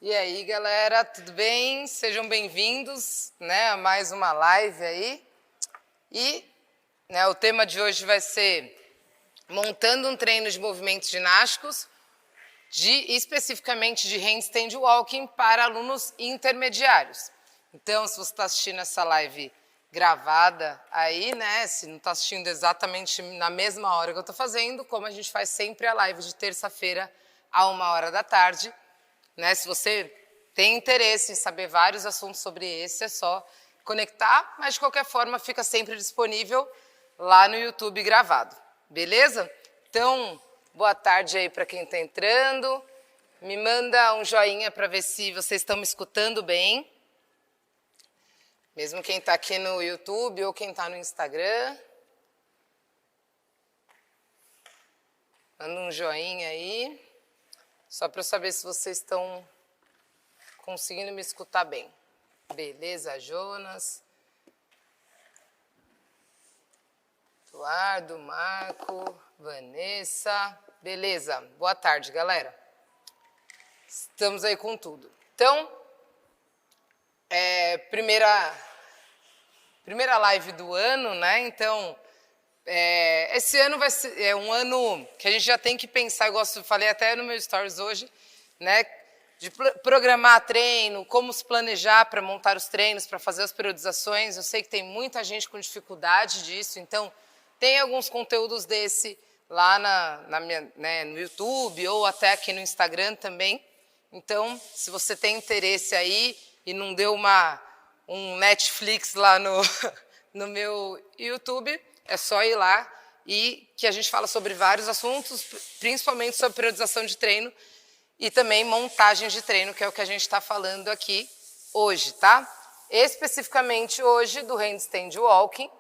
E aí, galera, tudo bem? Sejam bem-vindos, a mais uma live aí. E, o tema de hoje vai ser montando um treino de movimentos ginásticos, especificamente de handstand walking para alunos intermediários. Então, se você está assistindo essa live gravada aí, se não está assistindo exatamente na mesma hora que eu estou fazendo, como a gente faz sempre a live de terça-feira a 13h, se você tem interesse em saber vários assuntos sobre esse, é só conectar, mas de qualquer forma fica sempre disponível lá no YouTube gravado, beleza? Então, boa tarde aí para quem está entrando, me manda um joinha para ver se vocês estão me escutando bem, mesmo quem está aqui no YouTube ou quem está no Instagram. Manda um joinha aí, só para eu saber se vocês estão conseguindo me escutar bem. Beleza, Jonas? Eduardo, Marco, Vanessa. Beleza, boa tarde, galera. Estamos aí com tudo. Então, primeira live do ano, Então, esse ano vai ser um ano que a gente já tem que pensar, falei até no meu stories hoje, de programar treino, como se planejar para montar os treinos, para fazer as periodizações. Eu sei que tem muita gente com dificuldade disso, então tem alguns conteúdos desse lá no YouTube ou até aqui no Instagram também. Então, se você tem interesse aí e não deu um Netflix lá no meu YouTube, é só ir lá e que a gente fala sobre vários assuntos, principalmente sobre periodização de treino e também montagem de treino, que é o que a gente está falando aqui hoje, tá? Especificamente hoje do handstand walking,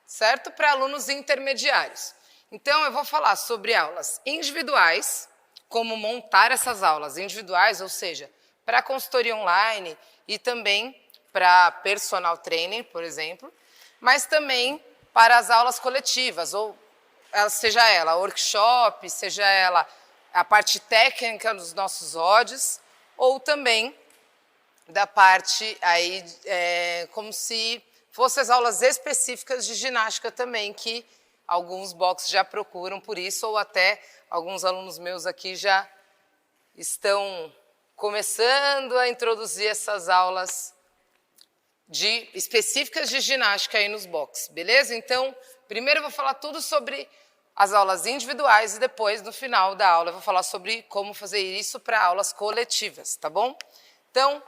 certo? Para alunos intermediários. Então, eu vou falar sobre aulas individuais, como montar essas aulas individuais, ou seja, para consultoria online e também para personal training, por exemplo, mas também para as aulas coletivas, ou seja ela workshop, seja ela a parte técnica dos nossos odds, ou também da parte aí, como se fossem as aulas específicas de ginástica também, que alguns boxes já procuram por isso, ou até alguns alunos meus aqui já estão começando a introduzir essas aulas específicas de ginástica aí nos boxes, beleza? Então, primeiro eu vou falar tudo sobre as aulas individuais e depois, no final da aula, eu vou falar sobre como fazer isso para aulas coletivas, tá bom? Então,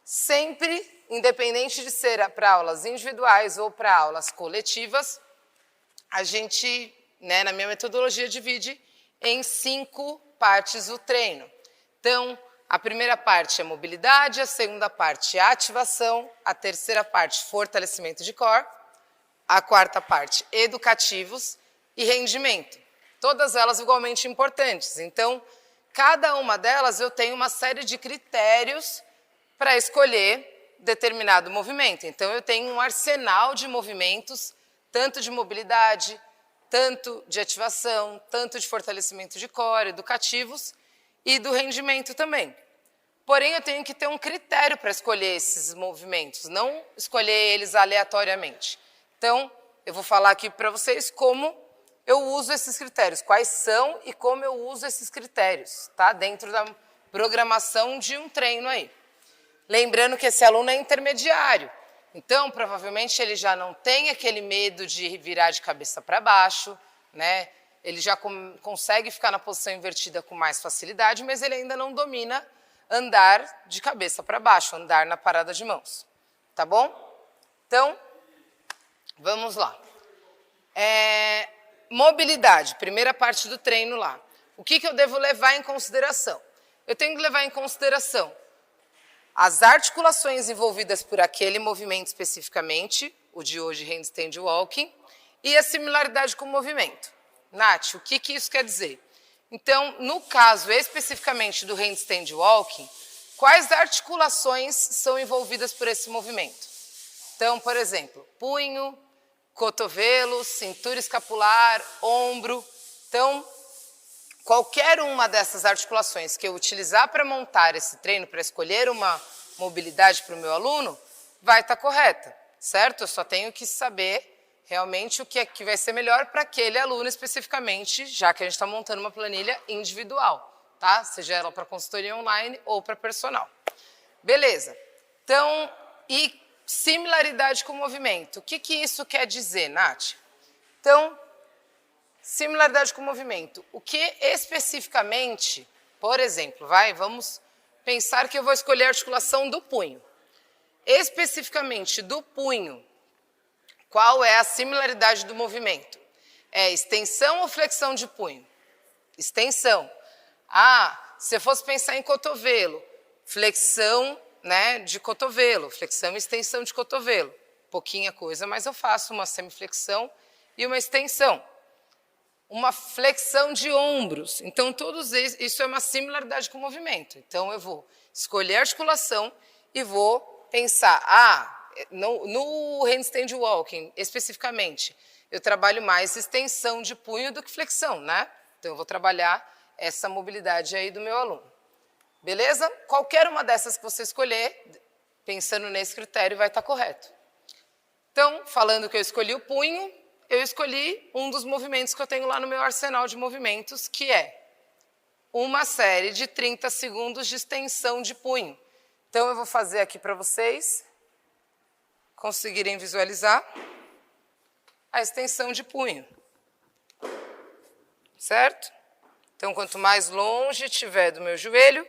sempre, independente de ser para aulas individuais ou para aulas coletivas, a gente, na minha metodologia, divide em 5 partes o treino. Então, a primeira parte é mobilidade, a segunda parte é ativação, a terceira parte, fortalecimento de core, a quarta parte, educativos e rendimento. Todas elas igualmente importantes. Então, cada uma delas eu tenho uma série de critérios para escolher determinado movimento. Então, eu tenho um arsenal de movimentos, tanto de mobilidade, tanto de ativação, tanto de fortalecimento de core, educativos e do rendimento também. Porém, eu tenho que ter um critério para escolher esses movimentos, não escolher eles aleatoriamente. Então, eu vou falar aqui para vocês como eu uso esses critérios, quais são e como eu uso esses critérios, tá? Dentro da programação de um treino aí. Lembrando que esse aluno é intermediário, então provavelmente ele já não tem aquele medo de virar de cabeça para baixo, Ele já consegue ficar na posição invertida com mais facilidade, mas ele ainda não domina andar de cabeça para baixo, andar na parada de mãos, tá bom? Então, vamos lá. Mobilidade, primeira parte do treino lá. O que eu devo levar em consideração? Eu tenho que levar em consideração as articulações envolvidas por aquele movimento especificamente, o de hoje, handstand walking, e a similaridade com o movimento. Nath, o que isso quer dizer? Então, no caso especificamente do handstand walking, quais articulações são envolvidas por esse movimento? Então, por exemplo, punho, cotovelo, cintura escapular, ombro. Então, qualquer uma dessas articulações que eu utilizar para montar esse treino, para escolher uma mobilidade para o meu aluno, vai estar correta, certo? Eu só tenho que saber realmente o que é que vai ser melhor para aquele aluno especificamente, já que a gente está montando uma planilha individual, tá? Seja ela para consultoria online ou para personal. Beleza. Então, e similaridade com o movimento. O que isso quer dizer, Nath? Então, similaridade com o movimento. O que especificamente, por exemplo, vamos pensar que eu vou escolher a articulação do punho. Especificamente do punho, qual é a similaridade do movimento? É extensão ou flexão de punho? Extensão. Se eu fosse pensar em cotovelo, flexão, né, de cotovelo, flexão e extensão de cotovelo. Pouquinha coisa, mas eu faço uma semiflexão e uma extensão. Uma flexão de ombros. Então, isso é uma similaridade com o movimento. Então, eu vou escolher a articulação e vou pensar, no handstand walking, especificamente, eu trabalho mais extensão de punho do que flexão, né? Então, eu vou trabalhar essa mobilidade aí do meu aluno. Beleza? Qualquer uma dessas que você escolher, pensando nesse critério, vai estar correto. Então, falando que eu escolhi o punho, eu escolhi um dos movimentos que eu tenho lá no meu arsenal de movimentos, que é uma série de 30 segundos de extensão de punho. Então, eu vou fazer aqui para vocês conseguirem visualizar a extensão de punho. Certo? Então, quanto mais longe estiver do meu joelho,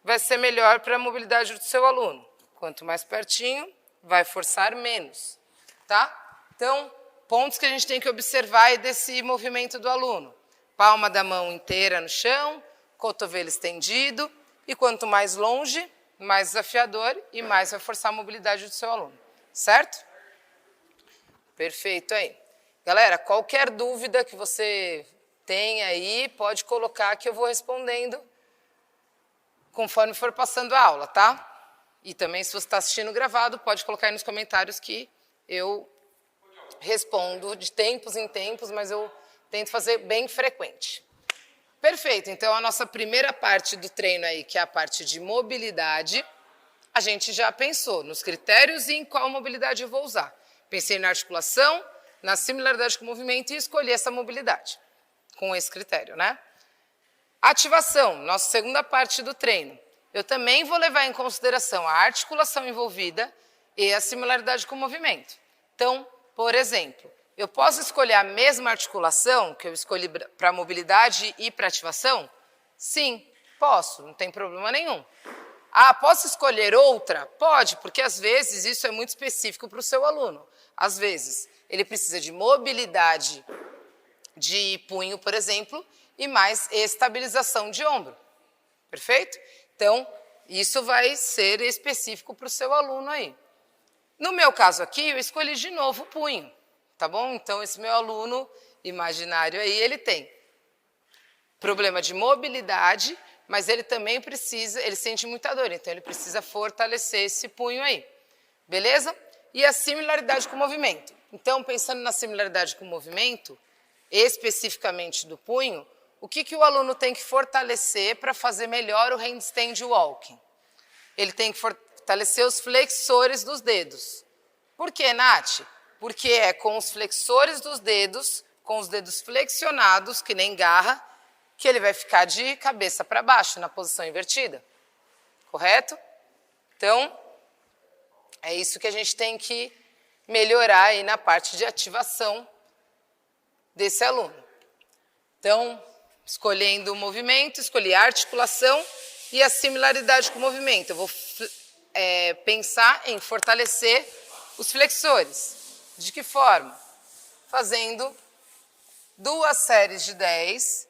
vai ser melhor para a mobilidade do seu aluno. Quanto mais pertinho, vai forçar menos, tá? Então, pontos que a gente tem que observar aí desse movimento do aluno. Palma da mão inteira no chão, cotovelo estendido, e quanto mais longe, mais desafiador e mais vai forçar a mobilidade do seu aluno, certo? Perfeito aí. Galera, qualquer dúvida que você tenha aí, pode colocar que eu vou respondendo conforme for passando a aula, tá? E também, se você está assistindo gravado, pode colocar aí nos comentários que eu respondo de tempos em tempos, mas eu tento fazer bem frequente. Perfeito, então a nossa primeira parte do treino aí, que é a parte de mobilidade, a gente já pensou nos critérios e em qual mobilidade eu vou usar. Pensei na articulação, na similaridade com o movimento e escolhi essa mobilidade, com esse critério, né? Ativação, nossa segunda parte do treino. Eu também vou levar em consideração a articulação envolvida e a similaridade com o movimento. Então, por exemplo, eu posso escolher a mesma articulação que eu escolhi para mobilidade e para ativação? Sim, posso, não tem problema nenhum. Posso escolher outra? Pode, porque às vezes isso é muito específico para o seu aluno. Às vezes, ele precisa de mobilidade de punho, por exemplo, e mais estabilização de ombro. Perfeito? Então, isso vai ser específico para o seu aluno aí. No meu caso aqui, eu escolhi de novo o punho, tá bom? Então, esse meu aluno imaginário aí, ele tem problema de mobilidade, mas ele também ele sente muita dor, então ele precisa fortalecer esse punho aí. Beleza? E a similaridade com o movimento. Então, pensando na similaridade com o movimento, especificamente do punho, o que o aluno tem que fortalecer para fazer melhor o handstand walking? Ele tem que fortalecer os flexores dos dedos. Por quê, Nath? Porque é com os flexores dos dedos, com os dedos flexionados, que nem garra, que ele vai ficar de cabeça para baixo, na posição invertida. Correto? Então, é isso que a gente tem que melhorar aí na parte de ativação desse aluno. Então, escolhendo o movimento, escolhi a articulação e a similaridade com o movimento. Eu vou pensar em fortalecer os flexores. De que forma? Fazendo 2 séries de 10,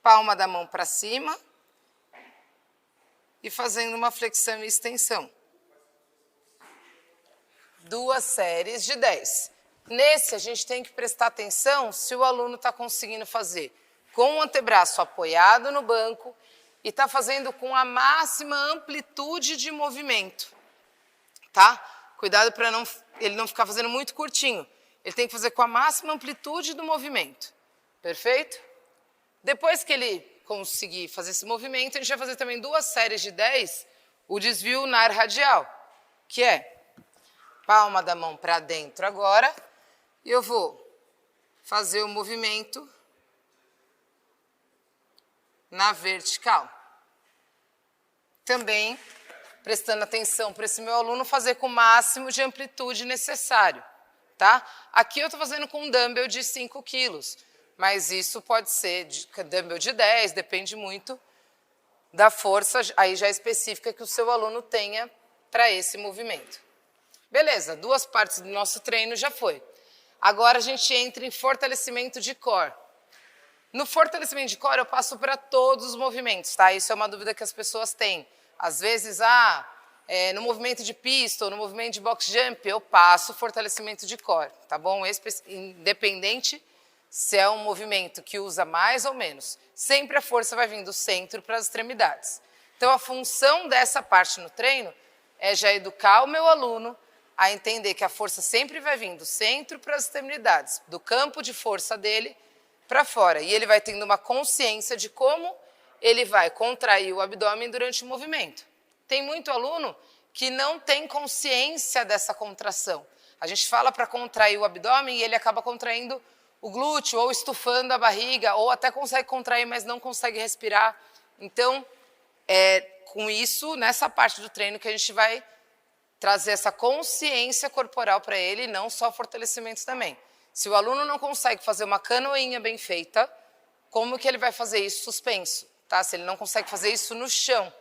palma da mão para cima e fazendo uma flexão e extensão. 2 séries de 10. Nesse, a gente tem que prestar atenção se o aluno está conseguindo fazer com o antebraço apoiado no banco e está fazendo com a máxima amplitude de movimento, tá? Cuidado para ele não ficar fazendo muito curtinho. Ele tem que fazer com a máxima amplitude do movimento. Perfeito? Depois que ele conseguir fazer esse movimento, a gente vai fazer também 2 séries de 10, o desvio ulnar radial, que é palma da mão para dentro agora, e eu vou fazer o movimento na vertical. Também, prestando atenção para esse meu aluno, fazer com o máximo de amplitude necessário, tá? Aqui eu estou fazendo com um dumbbell de 5 quilos, mas isso pode ser dumbbell de 10, depende muito da força aí já específica que o seu aluno tenha para esse movimento. Beleza, 2 partes do nosso treino já foi. Agora a gente entra em fortalecimento de core. No fortalecimento de core eu passo para todos os movimentos, tá? Isso é uma dúvida que as pessoas têm. Às vezes, no movimento de pistol, no movimento de box jump, eu passo fortalecimento de core, tá bom? Independente se é um movimento que usa mais ou menos. Sempre a força vai vir do centro para as extremidades. Então, a função dessa parte no treino é já educar o meu aluno a entender que a força sempre vai vir do centro para as extremidades, do campo de força dele para fora. E ele vai tendo uma consciência de como ele vai contrair o abdômen durante o movimento. Tem muito aluno que não tem consciência dessa contração. A gente fala para contrair o abdômen e ele acaba contraindo o glúteo, ou estufando a barriga, ou até consegue contrair, mas não consegue respirar. Então, com isso, nessa parte do treino que a gente vai trazer essa consciência corporal para ele, não só fortalecimentos também. Se o aluno não consegue fazer uma canoinha bem feita, como que ele vai fazer isso suspenso? Tá? Se ele não consegue fazer isso no chão,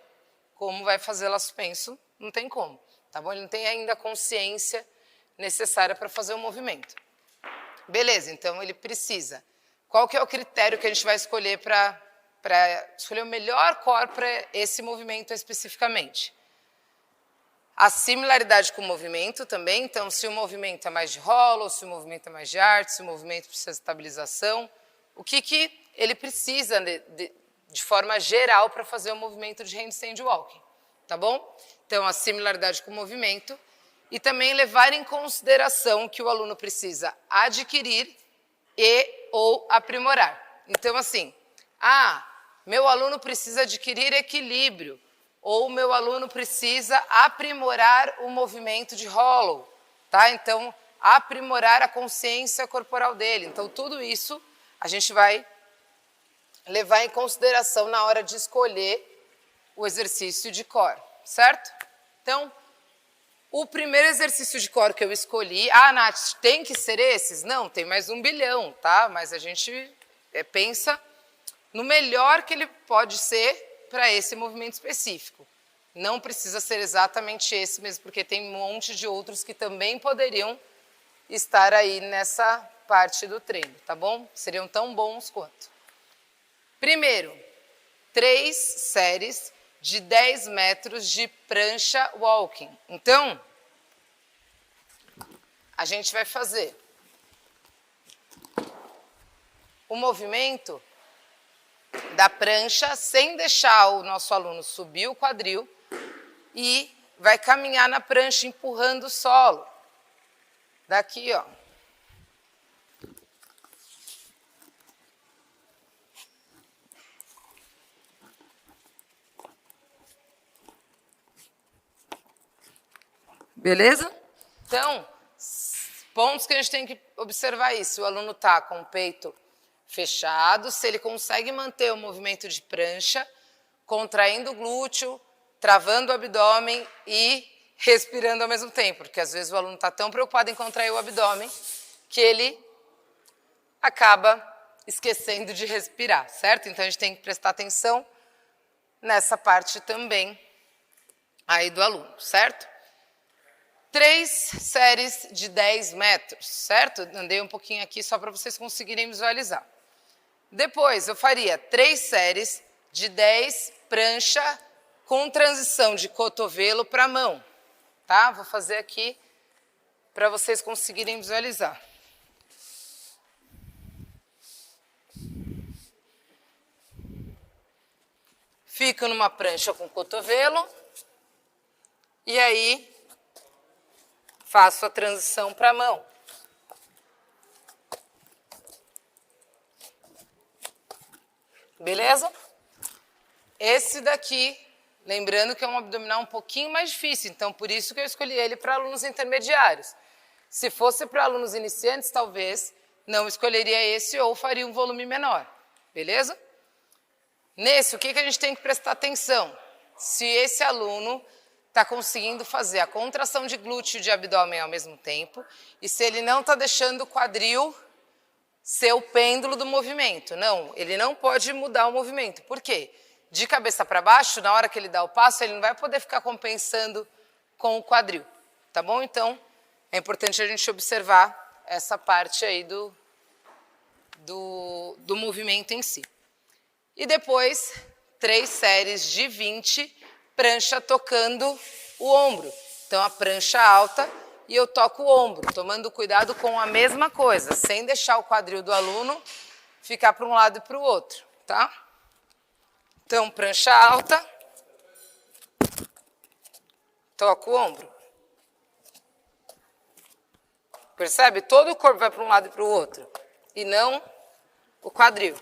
como vai fazê-la suspenso? Não tem como, tá bom? Ele não tem ainda a consciência necessária para fazer o movimento. Beleza, então ele precisa. Qual que é o critério que a gente vai escolher para escolher o melhor core para esse movimento especificamente? A similaridade com o movimento também, então se o movimento é mais de hollow, se o movimento é mais de arch, se o movimento precisa de estabilização, o que ele precisa de forma geral para fazer o movimento de handstand walking, tá bom? Então, a similaridade com o movimento e também levar em consideração que o aluno precisa adquirir e ou aprimorar. Então, assim, meu aluno precisa adquirir equilíbrio ou meu aluno precisa aprimorar o movimento de hollow, tá? Então, aprimorar a consciência corporal dele. Então, tudo isso a gente vai levar em consideração na hora de escolher o exercício de core, certo? Então, o primeiro exercício de core que eu escolhi... Nath, tem que ser esses? Não, tem mais 1 bilhão, tá? Mas a gente pensa no melhor que ele pode ser para esse movimento específico. Não precisa ser exatamente esse mesmo, porque tem um monte de outros que também poderiam estar aí nessa parte do treino, tá bom? Seriam tão bons quanto. Primeiro, 3 séries de 10 metros de prancha walking. Então, a gente vai fazer o movimento da prancha sem deixar o nosso aluno subir o quadril e vai caminhar na prancha empurrando o solo. Daqui, ó. Beleza? Então, pontos que a gente tem que observar isso. O aluno está com o peito fechado, se ele consegue manter o movimento de prancha, contraindo o glúteo, travando o abdômen e respirando ao mesmo tempo, porque às vezes o aluno está tão preocupado em contrair o abdômen que ele acaba esquecendo de respirar, certo? Então a gente tem que prestar atenção nessa parte também aí do aluno, certo? 3 séries de 10 metros, certo? Andei um pouquinho aqui só para vocês conseguirem visualizar. Depois, eu faria 3 séries de 10 prancha com transição de cotovelo para mão, tá? Vou fazer aqui para vocês conseguirem visualizar. Fico numa prancha com cotovelo e aí faço a transição para a mão. Beleza? Esse daqui, lembrando que é um abdominal um pouquinho mais difícil, então por isso que eu escolhi ele para alunos intermediários. Se fosse para alunos iniciantes, talvez não escolheria esse ou faria um volume menor. Beleza? Nesse, o que a gente tem que prestar atenção? Se esse aluno está conseguindo fazer a contração de glúteo e de abdômen ao mesmo tempo e se ele não está deixando o quadril ser o pêndulo do movimento. Não, ele não pode mudar o movimento. Por quê? De cabeça para baixo, na hora que ele dá o passo, ele não vai poder ficar compensando com o quadril. Tá bom? Então, é importante a gente observar essa parte aí do movimento em si. E depois, 3 séries de 20, prancha tocando o ombro. Então, a prancha alta e eu toco o ombro, tomando cuidado com a mesma coisa, sem deixar o quadril do aluno ficar para um lado e para o outro, tá? Então, prancha alta, toco o ombro. Percebe? Todo o corpo vai para um lado e para o outro, e não o quadril.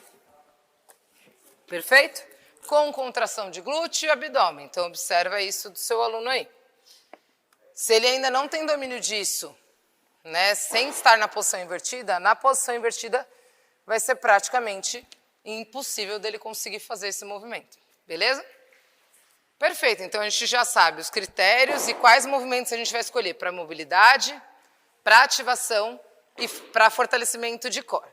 Perfeito? Com contração de glúteo e abdômen. Então, observa isso do seu aluno aí. Se ele ainda não tem domínio disso, né, sem estar na posição invertida vai ser praticamente impossível dele conseguir fazer esse movimento. Beleza? Perfeito. Então, a gente já sabe os critérios e quais movimentos a gente vai escolher para mobilidade, para ativação e para fortalecimento de core.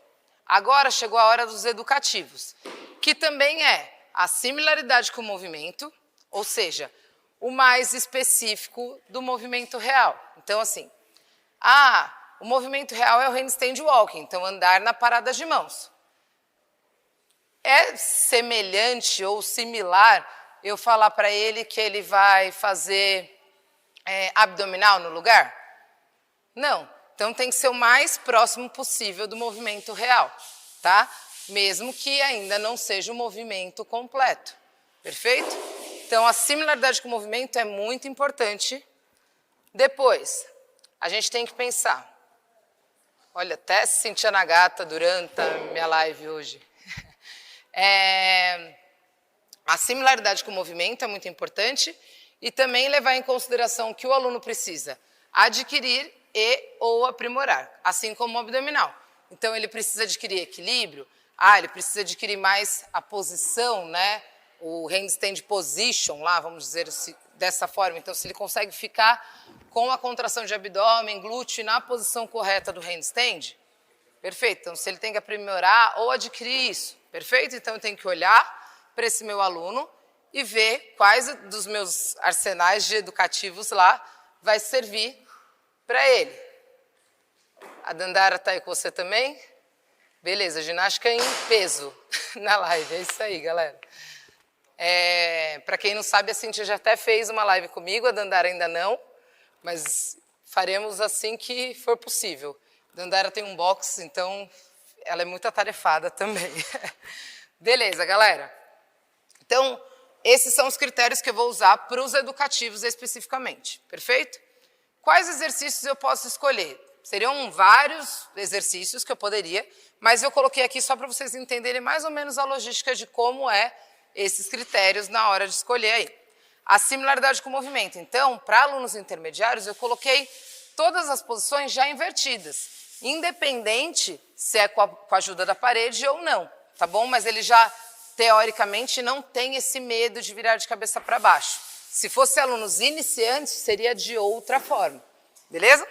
Agora chegou a hora dos educativos, que também é a similaridade com o movimento, ou seja, o mais específico do movimento real. Então, assim, o movimento real é o handstand walking, então andar na parada de mãos. É semelhante ou similar eu falar para ele que ele vai fazer abdominal no lugar? Não. Então, tem que ser o mais próximo possível do movimento real, tá? Mesmo que ainda não seja o movimento completo. Perfeito? Então, a similaridade com o movimento é muito importante. Depois, a gente tem que pensar. Olha, até se sentia na gata durante a minha live hoje. A similaridade com o movimento é muito importante e também levar em consideração que o aluno precisa adquirir e ou aprimorar, assim como o abdominal. Então, ele precisa adquirir equilíbrio, ele precisa adquirir mais a posição, né? O handstand position lá, vamos dizer dessa forma. Então, se ele consegue ficar com a contração de abdômen, glúteo na posição correta do handstand, perfeito. Então, se ele tem que aprimorar ou adquirir isso, perfeito? Então, eu tenho que olhar para esse meu aluno e ver quais dos meus arsenais de educativos lá vai servir para ele. A Dandara está aí com você também? Beleza, ginástica em peso na live, é isso aí, galera. Para quem não sabe, a Cíntia já até fez uma live comigo, a Dandara ainda não, mas faremos assim que for possível. A Dandara tem um box, então ela é muito atarefada também. Beleza, galera. Então, esses são os critérios que eu vou usar para os educativos especificamente, perfeito? Quais exercícios eu posso escolher? Seriam vários exercícios que eu poderia, mas eu coloquei aqui só para vocês entenderem mais ou menos a logística de como é esses critérios na hora de escolher aí. A similaridade com o movimento. Então, para alunos intermediários, eu coloquei todas as posições já invertidas, independente se é com a ajuda da parede ou não, tá bom? Mas ele já, teoricamente, não tem esse medo de virar de cabeça para baixo. Se fosse alunos iniciantes, seria de outra forma, beleza?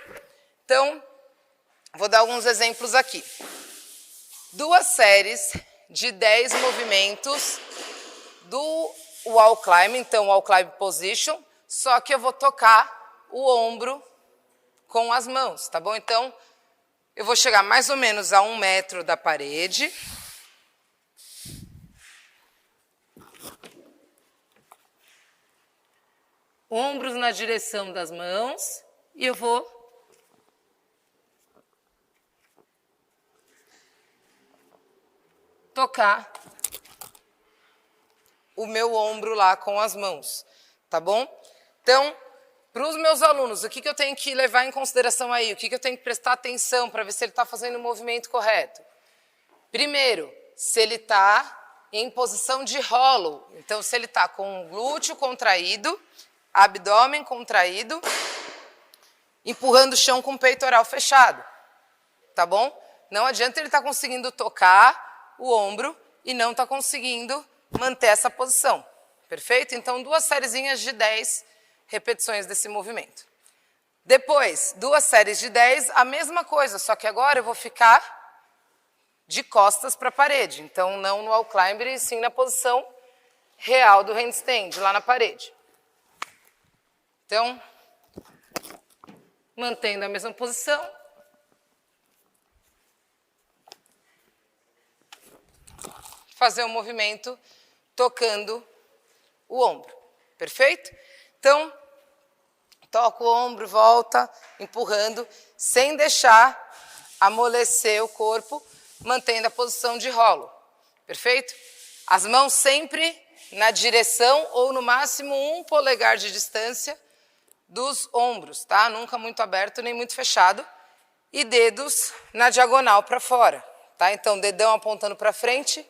Então, vou dar alguns exemplos aqui. 2 séries de 10 movimentos do wall climb, então wall climb position, só que eu vou tocar o ombro com as mãos, tá bom? Então, eu vou chegar mais ou menos a 1 metro da parede. Ombros na direção das mãos e eu vou tocar o meu ombro lá com as mãos, tá bom? Então, para os meus alunos, o que eu tenho que levar em consideração aí? O que eu tenho que prestar atenção para ver se ele está fazendo o movimento correto? Primeiro, se ele está em posição de hollow. Então, se ele está com o glúteo contraído, abdômen contraído, empurrando o chão com o peitoral fechado, tá bom? Não adianta ele estar conseguindo tocar o ombro e não estar conseguindo manter essa posição, perfeito? Então, 2 sériezinhas de 10 repetições desse movimento. Depois, 2 séries de 10, a mesma coisa, só que agora eu vou ficar de costas para a parede. Então, não no wall climber, e sim na posição real do handstand, lá na parede. Então, mantendo a mesma posição. Fazer um movimento tocando o ombro. Perfeito? Então, toca o ombro, volta, empurrando, sem deixar amolecer o corpo, mantendo a posição de rolo. Perfeito? As mãos sempre na direção ou no máximo 1 polegar de distância dos ombros, tá? Nunca muito aberto nem muito fechado. E dedos na diagonal para fora, tá? Então, dedão apontando para frente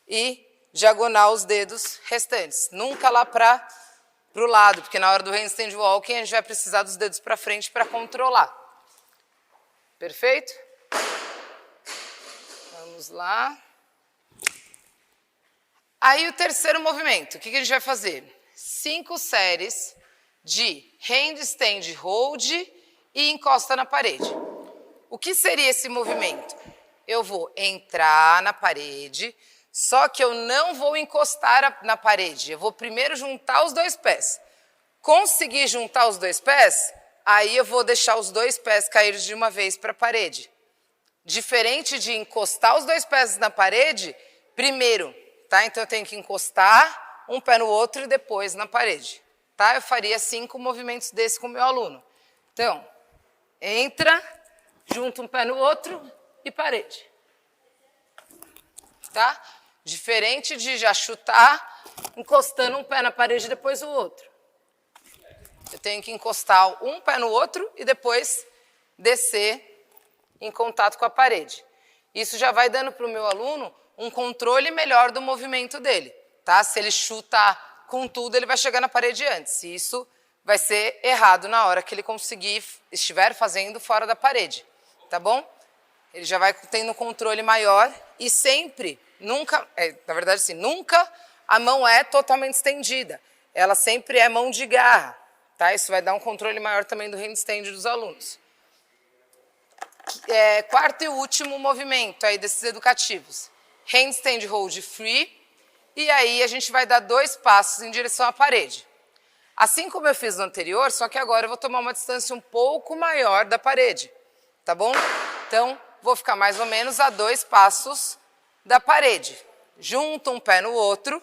e diagonal os dedos restantes. Nunca lá para o lado, porque na hora do handstand walking a gente vai precisar dos dedos para frente para controlar. Perfeito? Vamos lá. Aí o terceiro movimento, o que a gente vai fazer? 5 séries de handstand hold e encosta na parede. O que seria esse movimento? Eu vou entrar na parede, só que eu não vou encostar na parede. Eu vou primeiro juntar os 2 pés. Conseguir juntar os 2 pés, aí eu vou deixar os 2 pés cair de uma vez para a parede. Diferente de encostar os 2 pés na parede, primeiro, tá? Então eu tenho que encostar um pé no outro e depois na parede, tá? Eu faria 5 movimentos desse com o meu aluno. Então, entra, junta um pé no outro e parede. Tá? Diferente de já chutar, encostando um pé na parede e depois o outro. Eu tenho que encostar um pé no outro e depois descer em contato com a parede. Isso já vai dando para o meu aluno um controle melhor do movimento dele, tá? Se ele chutar com tudo, ele vai chegar na parede antes. E isso vai ser errado na hora que ele estiver fazendo fora da parede, tá bom? Ele já vai tendo um controle maior e sempre, nunca, na verdade sim, nunca a mão é totalmente estendida. Ela sempre é mão de garra, tá? Isso vai dar um controle maior também do handstand dos alunos. Quarto e último movimento aí desses educativos. Handstand hold free. E aí a gente vai dar 2 passos em direção à parede. Assim como eu fiz no anterior, só que agora eu vou tomar uma distância um pouco maior da parede. Tá bom? Então, vou ficar mais ou menos a 2 passos da parede. Junto um pé no outro.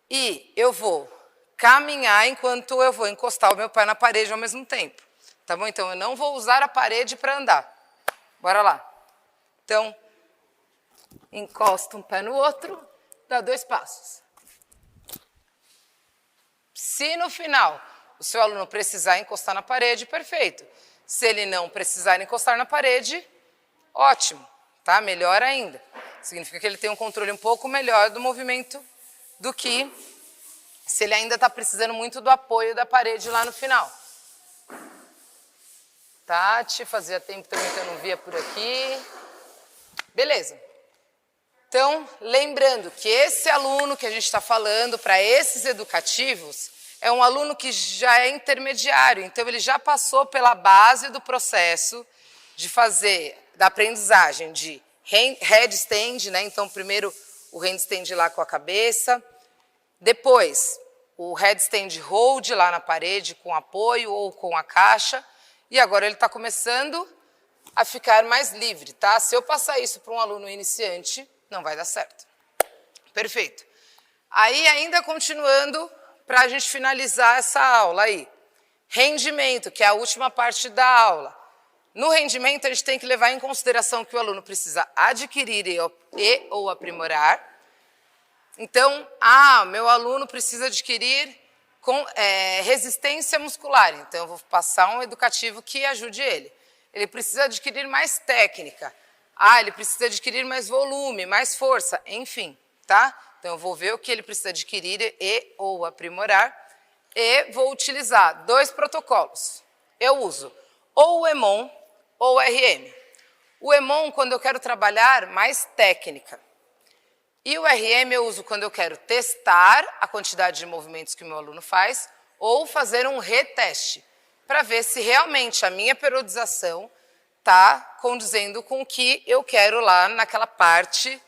E eu vou caminhar enquanto eu vou encostar o meu pé na parede ao mesmo tempo. Tá bom? Então, eu não vou usar a parede para andar. Bora lá. Então, encosta um pé no outro, dá 2 passos. Se no final o seu aluno precisar encostar na parede, perfeito. Se ele não precisar encostar na parede, ótimo, tá? Melhor ainda. Significa que ele tem um controle um pouco melhor do movimento do que se ele ainda está precisando muito do apoio da parede lá no final. Tati, fazia tempo também que eu não via por aqui. Beleza. Então, lembrando que esse aluno que a gente está falando, para esses educativos, é um aluno que já é intermediário. Então, ele já passou pela base do processo de fazer, da aprendizagem de headstand, né? Então, primeiro o handstand lá com a cabeça. Depois, o headstand hold lá na parede com apoio ou com a caixa. E agora ele está começando a ficar mais livre, tá? Se eu passar isso para um aluno iniciante, não vai dar certo. Perfeito. Aí, ainda continuando, para a gente finalizar essa aula aí. Rendimento, que é a última parte da aula. No rendimento, a gente tem que levar em consideração que o aluno precisa adquirir e ou aprimorar. Então, meu aluno precisa adquirir resistência muscular. Então, eu vou passar um educativo que ajude ele. Ele precisa adquirir mais técnica. Ele precisa adquirir mais volume, mais força, enfim. tá? Então, eu vou ver o que ele precisa adquirir e ou aprimorar e vou utilizar 2 protocolos. Eu uso ou o EMON ou o RM. O EMON, quando eu quero trabalhar mais técnica. E o RM eu uso quando eu quero testar a quantidade de movimentos que o meu aluno faz ou fazer um reteste, para ver se realmente a minha periodização está condizendo com o que eu quero lá naquela parte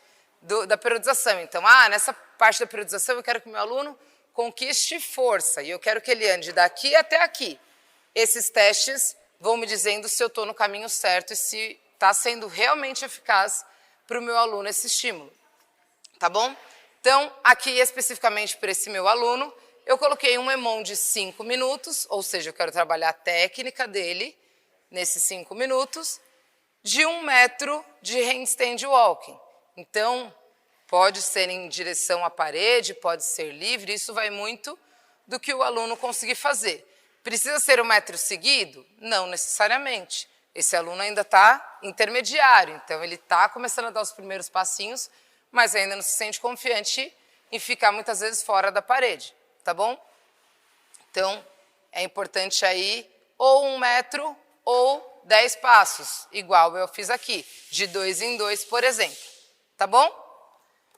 da periodização. Então, nessa parte da periodização eu quero que o meu aluno conquiste força e eu quero que ele ande daqui até aqui. Esses testes vão me dizendo se eu estou no caminho certo e se está sendo realmente eficaz para o meu aluno esse estímulo. Tá bom? Então, aqui especificamente para esse meu aluno, eu coloquei um EMON de 5 minutos, ou seja, eu quero trabalhar a técnica dele nesses 5 minutos, de 1 metro de handstand walking. Então, pode ser em direção à parede, pode ser livre, isso vai muito do que o aluno conseguir fazer. Precisa ser 1 metro seguido? Não necessariamente. Esse aluno ainda está intermediário, então ele está começando a dar os primeiros passinhos, mas ainda não se sente confiante em ficar muitas vezes fora da parede, tá bom? Então, é importante aí ou 1 metro ou 10 passos, igual eu fiz aqui, de 2 em 2, por exemplo, tá bom?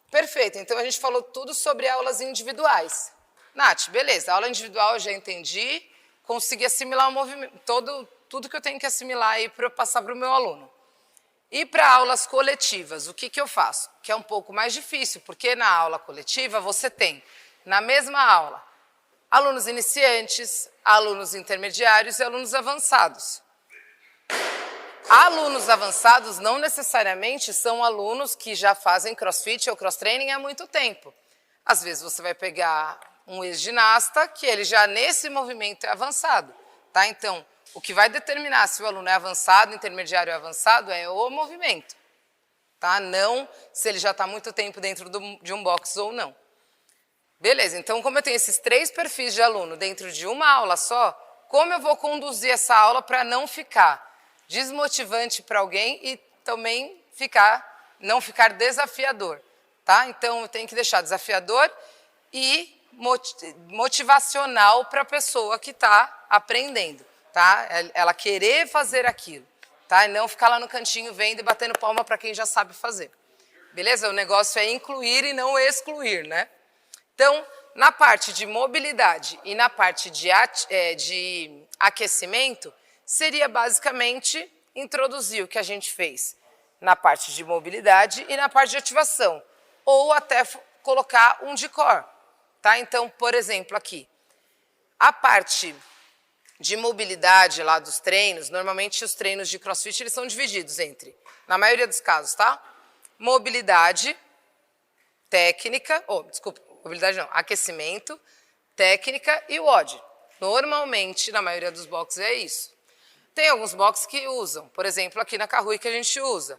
Perfeito, então a gente falou tudo sobre aulas individuais. Nath, beleza, aula individual eu já entendi, consegui assimilar o movimento, tudo que eu tenho que assimilar aí para eu passar para o meu aluno. E para aulas coletivas, o que eu faço? Que é um pouco mais difícil, porque na aula coletiva você tem, na mesma aula, alunos iniciantes, alunos intermediários e alunos avançados. Alunos avançados não necessariamente são alunos que já fazem crossfit ou cross-training há muito tempo. Às vezes você vai pegar um ex-ginasta que ele já nesse movimento é avançado, tá? Então, o que vai determinar se o aluno é avançado, intermediário ou avançado é o movimento, tá? Não se ele já está há muito tempo dentro de um box ou não. Beleza, então como eu tenho esses 3 perfis de aluno dentro de uma aula só, como eu vou conduzir essa aula para não ficar desmotivante para alguém e também não ficar desafiador, tá? Então eu tenho que deixar desafiador e motivacional para a pessoa que está aprendendo. Tá? Ela querer fazer aquilo, tá? E não ficar lá no cantinho vendo e batendo palma para quem já sabe fazer. Beleza? O negócio é incluir e não excluir, né? Então, na parte de mobilidade e na parte de aquecimento, seria basicamente introduzir o que a gente fez na parte de mobilidade e na parte de ativação, ou até colocar um de core, tá? Então, por exemplo, aqui, a parte de mobilidade lá dos treinos, normalmente os treinos de crossfit eles são divididos entre, na maioria dos casos, tá? Mobilidade, técnica, mobilidade não, aquecimento, técnica e WOD. Normalmente, na maioria dos boxes é isso. Tem alguns boxes que usam, por exemplo, aqui na Kahui que a gente usa.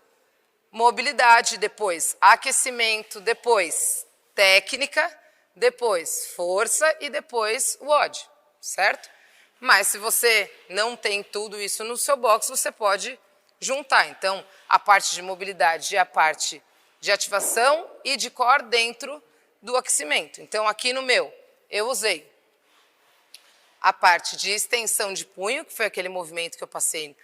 Mobilidade, depois aquecimento, depois técnica, depois força e depois WOD, certo? Mas se você não tem tudo isso no seu box, você pode juntar. Então, a parte de mobilidade e a parte de ativação e de core dentro do aquecimento. Então, aqui no meu, eu usei a parte de extensão de punho, que foi aquele movimento que eu passei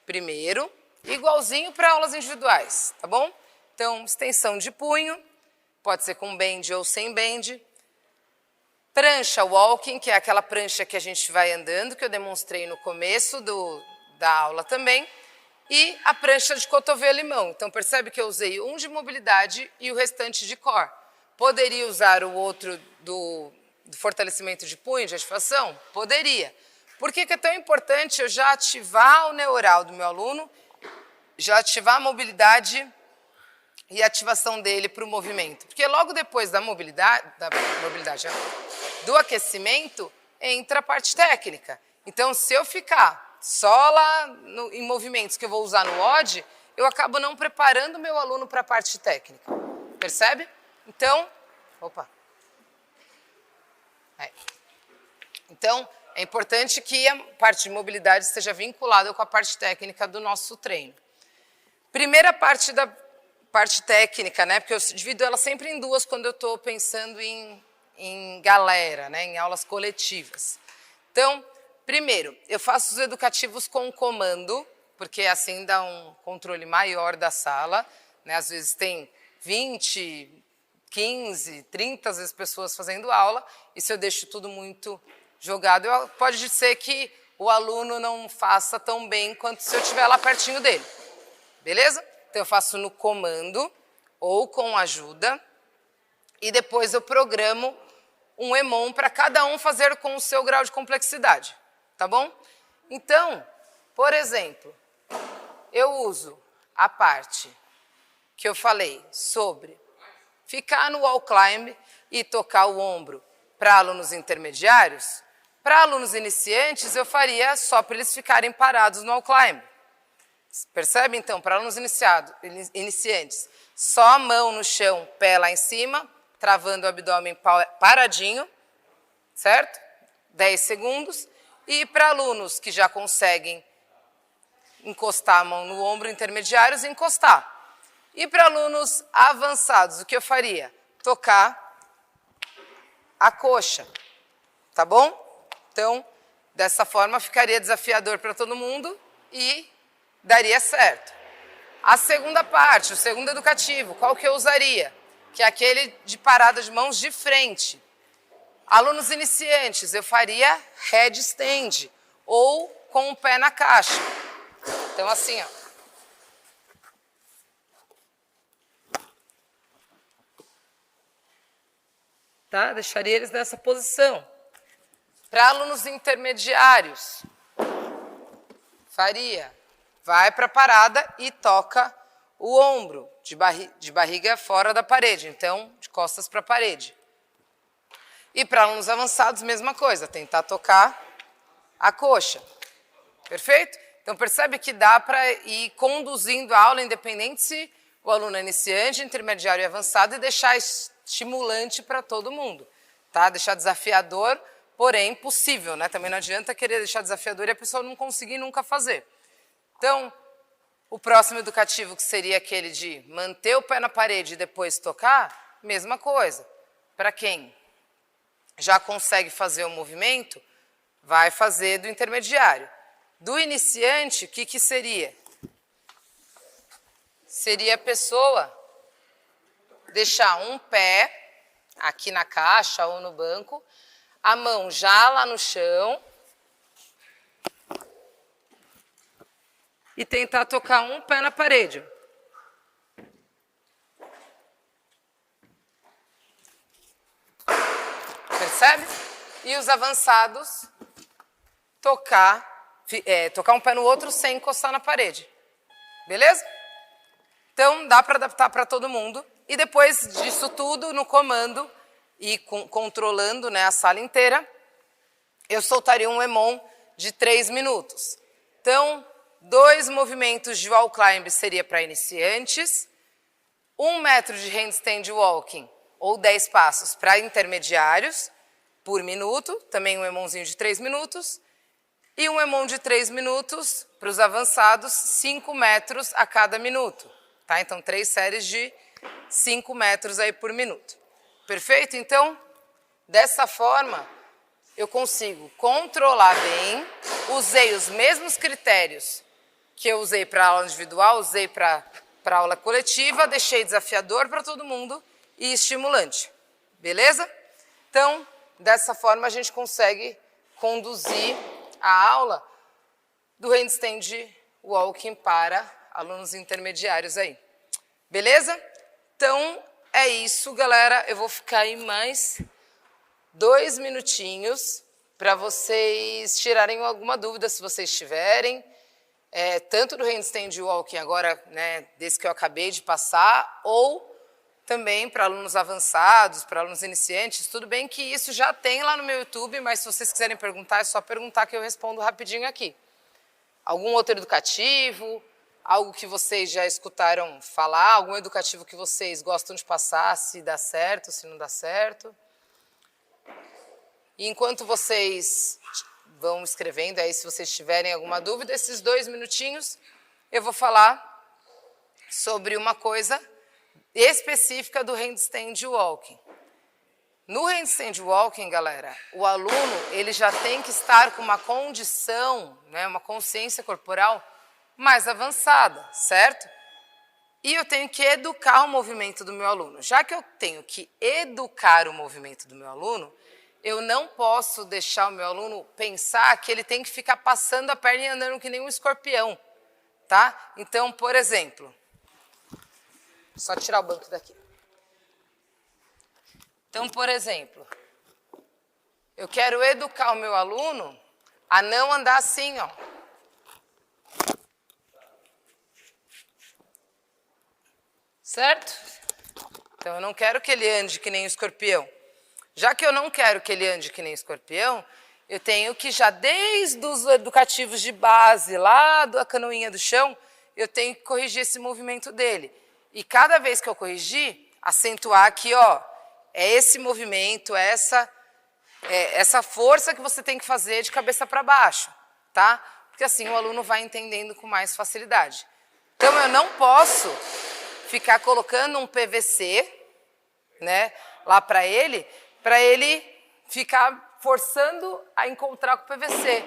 primeiro, igualzinho para aulas individuais, tá bom? Então, extensão de punho, pode ser com band ou sem band. Prancha walking, que é aquela prancha que a gente vai andando, que eu demonstrei no começo da aula também. E a prancha de cotovelo e mão. Então, percebe que eu usei um de mobilidade e o restante de core. Poderia usar o outro do fortalecimento de punho, de ativação? Poderia. Por que é tão importante eu já ativar o neural do meu aluno, já ativar a mobilidade e a ativação dele para o movimento? Porque logo depois da mobilidade do aquecimento, entra a parte técnica. Então, se eu ficar só lá em movimentos que eu vou usar no WOD, eu acabo não preparando o meu aluno para a parte técnica. Percebe? Então, Então, é importante que a parte de mobilidade esteja vinculada com a parte técnica do nosso treino. Primeira parte parte técnica, né? Porque eu divido ela sempre em duas quando eu estou pensando em galera, né? Em aulas coletivas. Então, primeiro, eu faço os educativos com comando, porque assim dá um controle maior da sala, né? Às vezes tem 20, 15, 30 às vezes pessoas fazendo aula, e se eu deixo tudo muito jogado, pode ser que o aluno não faça tão bem quanto se eu estiver lá pertinho dele. Beleza? Então eu faço no comando ou com ajuda, e depois eu programo um EMON para cada um fazer com o seu grau de complexidade, tá bom? Então, por exemplo, eu uso a parte que eu falei sobre ficar no wall climb e tocar o ombro para alunos intermediários. Para alunos iniciantes, eu faria só para eles ficarem parados no wall climb. Percebe, então? Para alunos iniciantes, só a mão no chão, pé lá em cima, travando o abdômen paradinho, certo? 10 segundos. E para alunos que já conseguem encostar a mão no ombro, intermediários, encostar. E para alunos avançados, o que eu faria? Tocar a coxa, tá bom? Então, dessa forma, ficaria desafiador para todo mundo e daria certo. A segunda parte, o segundo educativo, qual que eu usaria? Que é aquele de parada de mãos de frente. Alunos iniciantes, eu faria headstand ou com o pé na caixa. Então, assim, ó. Tá? Deixaria eles nessa posição. Para alunos intermediários, vai para a parada e toca o ombro, de barriga fora da parede, então de costas para a parede. E para alunos avançados, mesma coisa, tentar tocar a coxa. Perfeito? Então percebe que dá para ir conduzindo a aula, independente se o aluno é iniciante, intermediário e avançado, e deixar estimulante para todo mundo. Tá? Deixar desafiador, porém possível, né? Também não adianta querer deixar desafiador e a pessoa não conseguir nunca fazer. Então, o próximo educativo, que seria aquele de manter o pé na parede e depois tocar, mesma coisa. Para quem já consegue fazer o movimento, vai fazer do intermediário. Do iniciante, o que seria? Seria a pessoa deixar um pé aqui na caixa ou no banco, a mão já lá no chão e tentar tocar um pé na parede. Percebe? E os avançados tocar um pé no outro sem encostar na parede. Beleza? Então, dá para adaptar para todo mundo. E depois disso tudo, no comando e controlando, né, a sala inteira, eu soltaria um EMON de 3 minutos. Então, 2 movimentos de wall climb seria para iniciantes, 1 metro de handstand walking, ou 10 passos para intermediários, por minuto, também um EMONzinho de 3 minutos, e um EMON de 3 minutos para os avançados, 5 metros a cada minuto. Tá? Então, 3 séries de 5 metros aí por minuto. Perfeito? Então, dessa forma, eu consigo controlar bem, usei os mesmos critérios que eu usei para aula individual, usei para aula coletiva, deixei desafiador para todo mundo e estimulante. Beleza? Então, dessa forma, a gente consegue conduzir a aula do handstand walking para alunos intermediários aí. Beleza? Então, é isso, galera. Eu vou ficar aí mais 2 minutinhos para vocês tirarem alguma dúvida, se vocês tiverem. Tanto do handstand walking agora, né, desse que eu acabei de passar, ou também para alunos avançados, para alunos iniciantes. Tudo bem que isso já tem lá no meu YouTube, mas se vocês quiserem perguntar, é só perguntar que eu respondo rapidinho aqui. Algum outro educativo, algo que vocês já escutaram falar, algum educativo que vocês gostam de passar, se dá certo, se não dá certo. E enquanto vocês vão escrevendo aí, se vocês tiverem alguma dúvida, esses 2 minutinhos, eu vou falar sobre uma coisa específica do handstand walking. No handstand walking, galera, o aluno ele já tem que estar com uma condição, né, uma consciência corporal mais avançada, certo? E eu tenho que educar o movimento do meu aluno. Já que eu tenho que educar o movimento do meu aluno, eu não posso deixar o meu aluno pensar que ele tem que ficar passando a perna e andando que nem um escorpião, tá? Então, por exemplo, só tirar o banco daqui. Então, por exemplo, eu quero educar o meu aluno a não andar assim, ó. Certo? Então, eu não quero que ele ande que nem um escorpião. Já que eu não quero que ele ande que nem um escorpião, eu tenho que já desde os educativos de base, lá da canoinha do chão, eu tenho que corrigir esse movimento dele. E cada vez que eu corrigir, acentuar aqui, ó, é esse movimento, essa força que você tem que fazer de cabeça para baixo, tá? Porque assim o aluno vai entendendo com mais facilidade. Então eu não posso ficar colocando um PVC, né, lá para ele ficar forçando a encontrar com o PVC,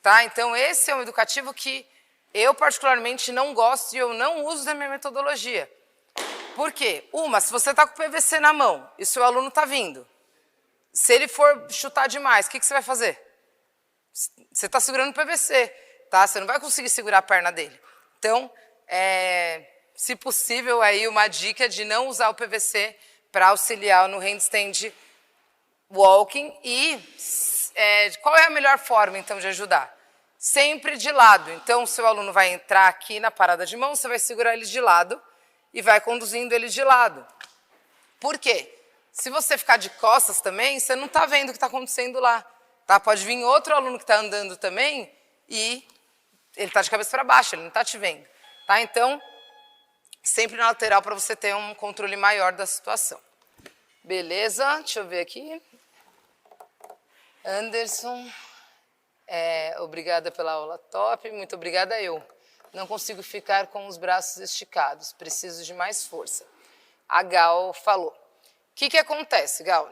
tá? Então esse é um educativo que eu particularmente não gosto e eu não uso na minha metodologia. Por quê? Se você está com o PVC na mão e seu aluno está vindo, se ele for chutar demais, o que você vai fazer? Você está segurando o PVC, tá? Você não vai conseguir segurar a perna dele. Então, se possível, aí uma dica de não usar o PVC para auxiliar no handstand walking. E qual é a melhor forma, então, de ajudar? Sempre de lado. Então, o seu aluno vai entrar aqui na parada de mão, você vai segurar ele de lado e vai conduzindo ele de lado. Por quê? Se você ficar de costas também, você não está vendo o que está acontecendo lá. Tá? Pode vir outro aluno que está andando também e ele está de cabeça para baixo, ele não está te vendo. Tá? Então, sempre na lateral para você ter um controle maior da situação. Beleza? Deixa eu ver aqui. Anderson, obrigada pela aula top, muito obrigada eu. Não consigo ficar com os braços esticados, preciso de mais força. A Gal falou. O que acontece, Gal?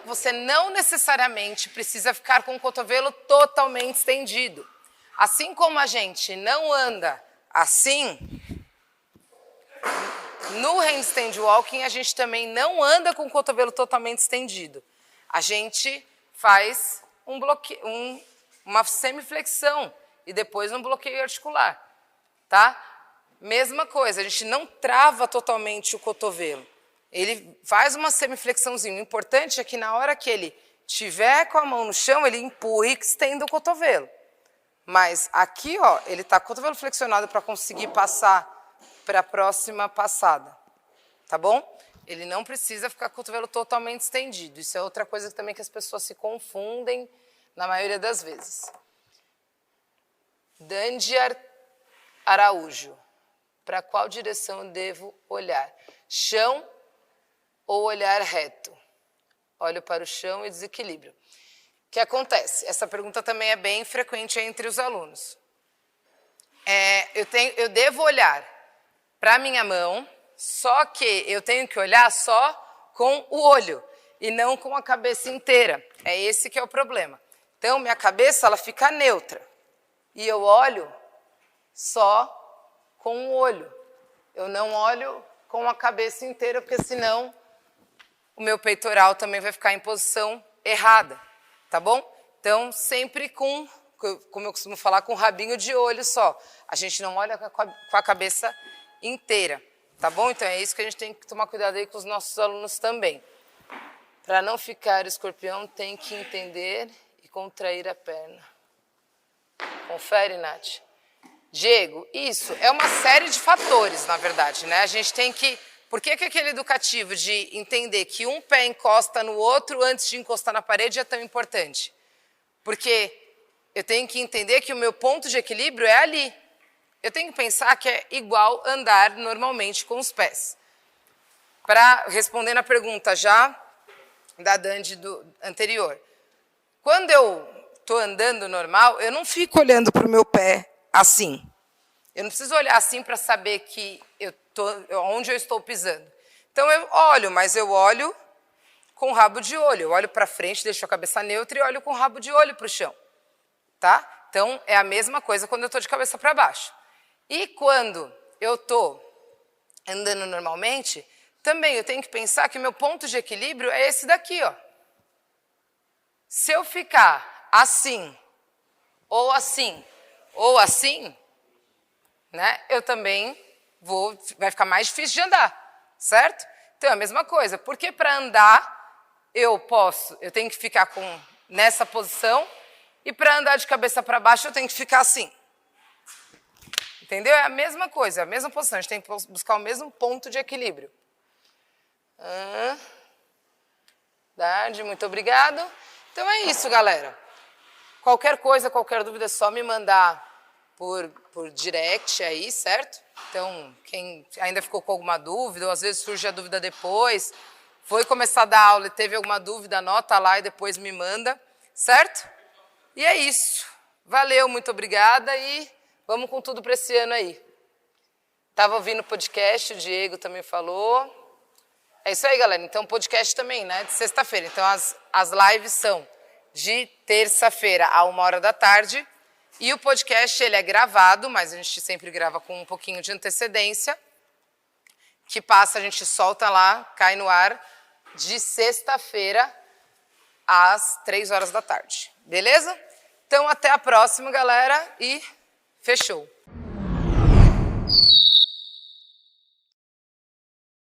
Você não necessariamente precisa ficar com o cotovelo totalmente estendido. Assim como a gente não anda assim, no handstand walking a gente também não anda com o cotovelo totalmente estendido. A gente faz uma semiflexão e depois um bloqueio articular, tá? Mesma coisa, a gente não trava totalmente o cotovelo. Ele faz uma semiflexãozinha. O importante é que na hora que ele tiver com a mão no chão, ele empurre e estenda o cotovelo. Mas aqui, ó, ele está com o cotovelo flexionado para conseguir passar para a próxima passada, tá bom? Ele não precisa ficar com o cotovelo totalmente estendido. Isso é outra coisa também que as pessoas se confundem na maioria das vezes. Dandiar Araújo. Para qual direção eu devo olhar? Chão ou olhar reto? Olho para o chão e desequilíbrio. O que acontece? Essa pergunta também é bem frequente entre os alunos. Eu devo olhar para a minha mão, só que eu tenho que olhar só com o olho e não com a cabeça inteira. É esse que é o problema. Então, minha cabeça ela fica neutra e eu olho só com o olho. Eu não olho com a cabeça inteira, porque senão o meu peitoral também vai ficar em posição errada, tá bom? Então, sempre como eu costumo falar, com o rabinho de olho só. A gente não olha com a cabeça inteira, tá bom? Então, é isso que a gente tem que tomar cuidado aí com os nossos alunos também. Para não ficar escorpião, tem que entender e contrair a perna. Confere, Nath. Diego, isso é uma série de fatores, na verdade, né? A gente tem que... Por que aquele educativo de entender que um pé encosta no outro antes de encostar na parede é tão importante? Porque eu tenho que entender que o meu ponto de equilíbrio é ali. Eu tenho que pensar que é igual andar normalmente com os pés. Para responder na pergunta já da Dandi do anterior. Quando eu estou andando normal, eu não fico olhando para o meu pé assim. Eu não preciso olhar assim para saber que eu onde eu estou pisando. Então eu olho, mas eu olho com o rabo de olho. Eu olho para frente, deixo a cabeça neutra e olho com o rabo de olho para o chão. Tá? Então é a mesma coisa quando eu estou de cabeça para baixo. E quando eu estou andando normalmente, também eu tenho que pensar que o meu ponto de equilíbrio é esse daqui, ó. Se eu ficar assim, ou assim, ou assim, né, eu também vai ficar mais difícil de andar, certo? Então é a mesma coisa, porque para andar eu tenho que ficar nessa posição, e para andar de cabeça para baixo eu tenho que ficar assim. Entendeu? É a mesma coisa, é a mesma posição, a gente tem que buscar o mesmo ponto de equilíbrio. Verdade, muito obrigado. Então é isso, galera. Qualquer coisa, qualquer dúvida, é só me mandar por direct aí, certo? Então, quem ainda ficou com alguma dúvida, ou às vezes surge a dúvida depois, foi começar a dar aula e teve alguma dúvida, anota lá e depois me manda, certo? E é isso. Valeu, muito obrigada e vamos com tudo para esse ano aí. Estava ouvindo o podcast, o Diego também falou. É isso aí, galera. Então, podcast também, né? De sexta-feira. Então, as lives são de terça-feira a 13h. E o podcast, ele é gravado, mas a gente sempre grava com um pouquinho de antecedência. Que passa, a gente solta lá, cai no ar, de sexta-feira às 15h. Beleza? Então, até a próxima, galera. E fechou.